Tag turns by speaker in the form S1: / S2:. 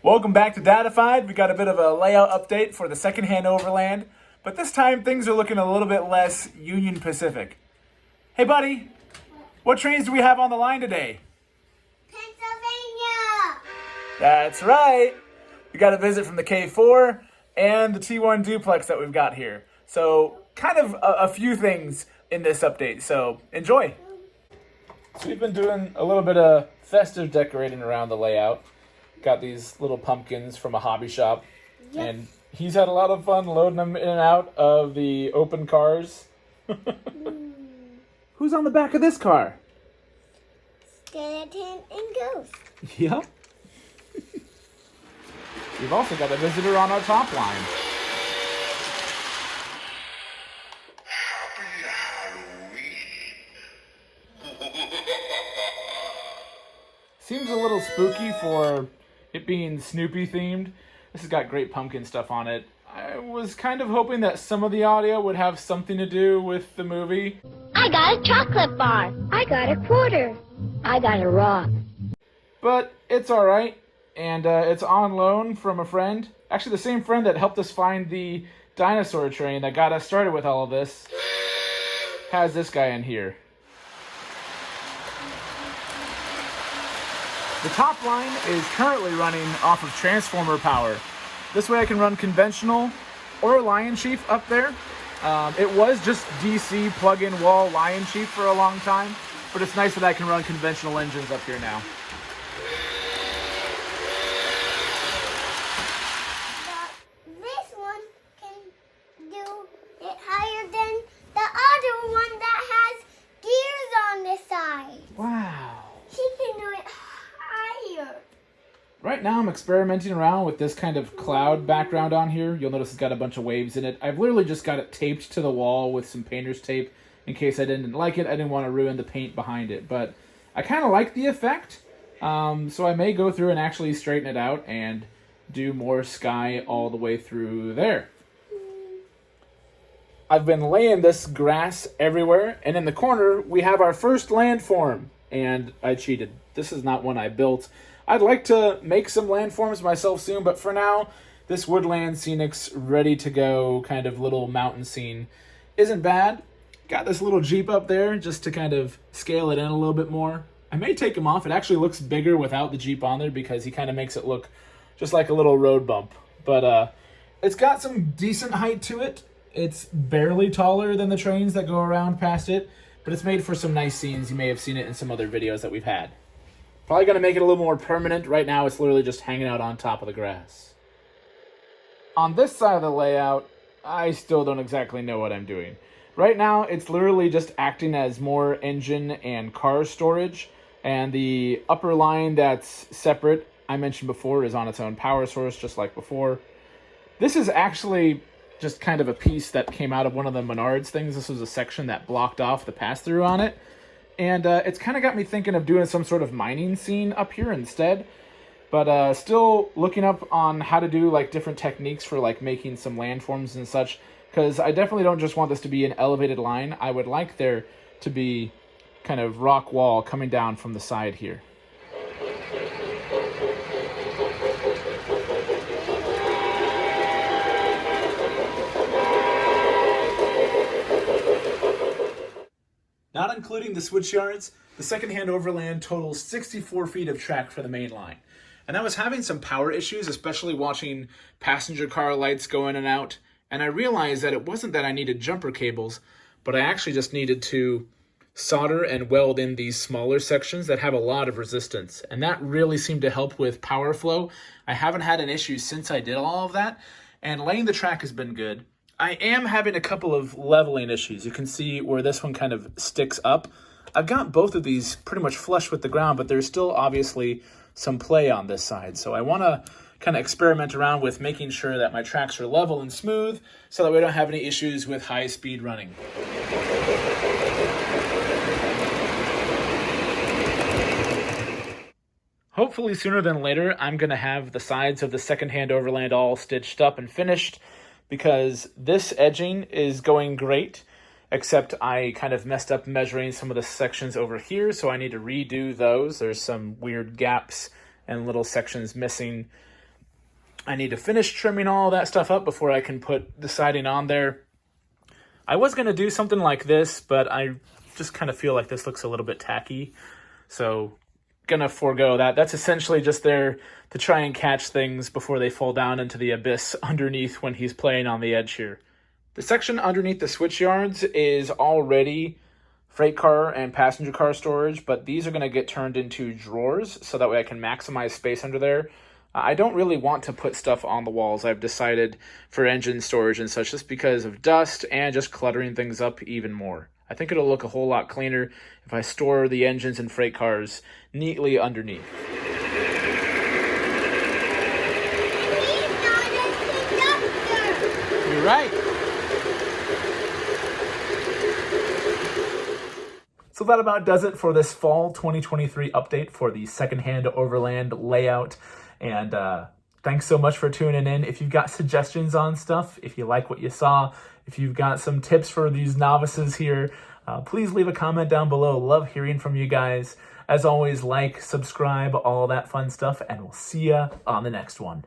S1: Welcome back to Datafied. We got a bit of a layout update for the secondhand Overland, but this time things are looking a little bit less Union Pacific. Hey buddy, what trains do we have on the line today?
S2: Pennsylvania!
S1: That's right. We got a visit from the K4 and the T1 duplex that we've got here. So kind of a few things in this update, so enjoy. So we've been doing a little bit of festive decorating around the layout. Got these little pumpkins from a hobby shop. Yep. And he's had a lot of fun loading them in and out of the open cars. Who's on the back of this car?
S2: Skeleton and Ghost.
S1: Yep. We've also got a visitor on our top line. Seems a little spooky for it being Snoopy themed. This has got great pumpkin stuff on it. I was kind of hoping that some of the audio would have something to do with the movie.
S2: I got a chocolate bar. I got a quarter. I got a rock.
S1: But it's alright, and it's on loan from a friend. Actually, the same friend that helped us find the dinosaur train that got us started with all of this has this guy in here. The top line is currently running off of transformer power. This way I can run conventional or Lion Chief up there. It was just DC plug-in wall Lion Chief for a long time, but it's nice that I can run conventional engines up here now.
S2: This one can do it higher than the other one that has gears on the side.
S1: Wow.
S2: She can do it higher.
S1: Right now I'm experimenting around with this kind of cloud background on here. You'll notice it's got a bunch of waves in it. I've literally just got it taped to the wall with some painter's tape in case I didn't like it. I didn't want to ruin the paint behind it, but I kind of like the effect. So I may go through and actually straighten it out and do more sky all the way through there. I've been laying this grass everywhere, and in the corner we have our first landform, and I cheated. This is not one I built. I'd like to make some landforms myself soon, but for now, this woodland scenic's ready to go kind of little mountain scene isn't bad. Got this little Jeep up there just to kind of scale it in a little bit more. I may take him off. It actually looks bigger without the Jeep on there because he kind of makes it look just like a little road bump. But it's got some decent height to it. It's barely taller than the trains that go around past it, but it's made for some nice scenes. You may have seen it in some other videos that we've had. Probably going to make it a little more permanent. Right now, it's literally just hanging out on top of the grass. On this side of the layout, I still don't exactly know what I'm doing. Right now, it's literally just acting as more engine and car storage. And the upper line that's separate, I mentioned before, is on its own power source, just like before. This is actually just kind of a piece that came out of one of the Menards things. This was a section that blocked off the pass-through on it. And it's kind of got me thinking of doing some sort of mining scene up here instead. But still looking up on how to do like different techniques for like making some landforms and such. Because I definitely don't just want this to be an elevated line. I would like there to be kind of rock wall coming down from the side here. Not including the switch yards, the secondhand Overland totals 64 feet of track for the main line. And I was having some power issues, especially watching passenger car lights go in and out. And I realized that it wasn't that I needed jumper cables, but I actually just needed to solder and weld in these smaller sections that have a lot of resistance. And that really seemed to help with power flow. I haven't had an issue since I did all of that. And laying the track has been good. I am having a couple of leveling issues. You can see where this one kind of sticks up. I've got both of these pretty much flush with the ground, but there's still obviously some play on this side. So I want to kind of experiment around with making sure that my tracks are level and smooth so that we don't have any issues with high speed running. Hopefully sooner than later, I'm going to have the sides of the secondhand Overland all stitched up and finished, because this edging is going great, except I kind of messed up measuring some of the sections over here, so I need to redo those. There's some weird gaps and little sections missing. I need to finish trimming all that stuff up before I can put the siding on there. I was going to do something like this, but I just kind of feel like this looks a little bit tacky, so gonna forego that. That's essentially just there to try and catch things before they fall down into the abyss underneath when he's playing on the edge here. The section underneath the switch yards is already freight car and passenger car storage, but these are going to get turned into drawers so that way I can maximize space under there. I don't really want to put stuff on the walls, I've decided, for engine storage and such, just because of dust and just cluttering things up even more. I think it'll look a whole lot cleaner if I store the engines and freight cars neatly underneath. You're right. So that about does it for this fall 2023 update for the Secondhand Overland layout. And thanks so much for tuning in. If you've got suggestions on stuff, if you like what you saw, if you've got some tips for these novices here, please leave a comment down below. Love hearing from you guys. As always, like, subscribe, all that fun stuff, and we'll see ya on the next one.